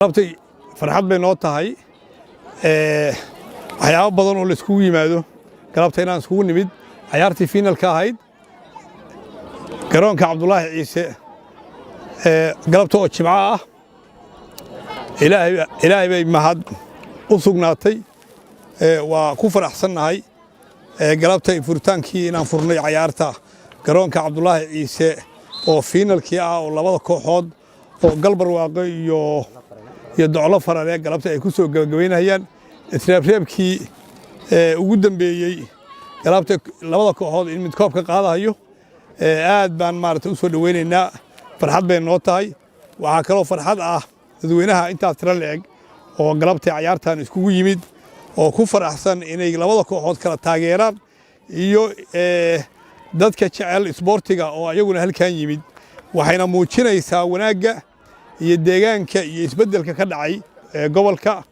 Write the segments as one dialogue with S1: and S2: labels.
S1: Rabtay farxad bay noo tahay waxyaabo badan oo la isku yimaado galabta inaan isku nimid ciyaartii finalka ahayd garoonka Cabdullaahi Ciise galabta oo Jimco ah ilaahay bay mahad u sugnaatay waa ku faraxsanahay galabta furtaankii inaan furnay ciyaarta garoonka Cabdullaahi Ciise oo finalkii ah oo labada kooxood oo galbar waaqo iyo doclo farare galabta ay ku soo gabagabeynayaan isreebreebkii ugu dambeeyay galabta labada kooxood in mid koobka qaadayo aad baan maartay u soo dhaweynaynaa farxad bay noo tahay waxa kale oo farxad ah dadweynaha inta tira leeg oo galabta ciyaartan iskugu yimid oo ku faraxsan inay labada kooxood kala taageeraan iyo dadka jecel isboortiga oo ayaguna halkaan yimid waxayna muujinaysaa wanaagga iyo deegaanka iyo isbeddelka ka dhacay gobolka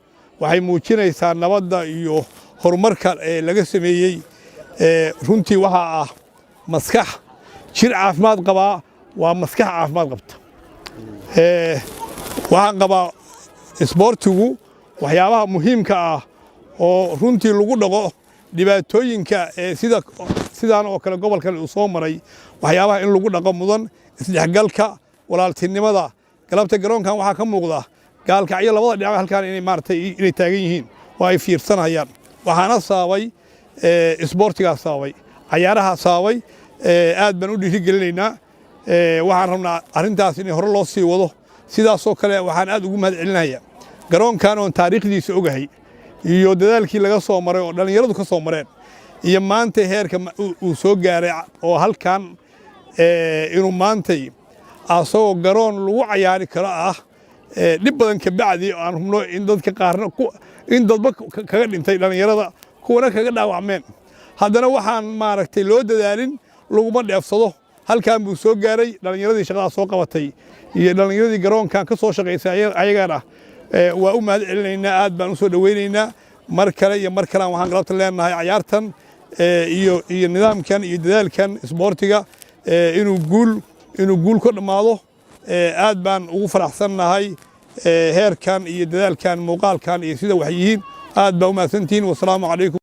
S1: waxay muujinaysaa nabadda iyo horumarka laga sameeyay runtii waxa ah maskax jir caafimaad qaba waa maskax caafimaad qabta waxaan qabaa isboortigu waxyaabaha muhiimka ah oo runtii lagu dhaqo dhibaatooyinka sidaan oo kale gobolkan uu soo maray waxyaabaha in lagu dhaqo mudan isdhexgalka walaaltinimada galabta garoonkan waxaa ka muuqda gaalkacyo labada dhinac halkaan inay maartay inay taagan yihiin oo ay fiirsanayaan waxaana sababay isboortiga sababay ciyaaraha sababay aad baan u dhiirigelinaynaa waxaan rabnaa arrintaas in hore loo sii wado sidaas oo kale waxaan aad ugu mahad celinayaa garoonkan oo taariikhdiisa ogahay iyo dadaalkii laga soo maray oo dhalinyaradu ka soo mareen iyo maanta heerka uu soo gaaray oo halkaan inuu maantay asagoo garoon lagu ciyaari karo ah dhib badan ka bacdi aan hubno in dadka qaarna in dadba kaga dhintay dhalinyarada kuwana kaga dhaawacmeen haddana waxaan maaragtay loo dadaalin laguma dheefsado halkaan buu soo gaaray dhalinyaradii shaqada soo qabatay iyo dhalinyaradii garoonkan ka soo shaqaysay ayagana waa u mahad celinaynaa aad baan u soo dhaweynaynaa mar kale iyo mar kale waxaan galabta leenahay ciyaartan iyo nidaamkan iyo dadaalkan isboortiga inuu guul ka dhamaado aad baan ugu faraxsannahay heerkan iyo dadaalkan muuqaalkan iyo sida wax yihiin aad baa u mahadsantihiin wassalaamu calaykum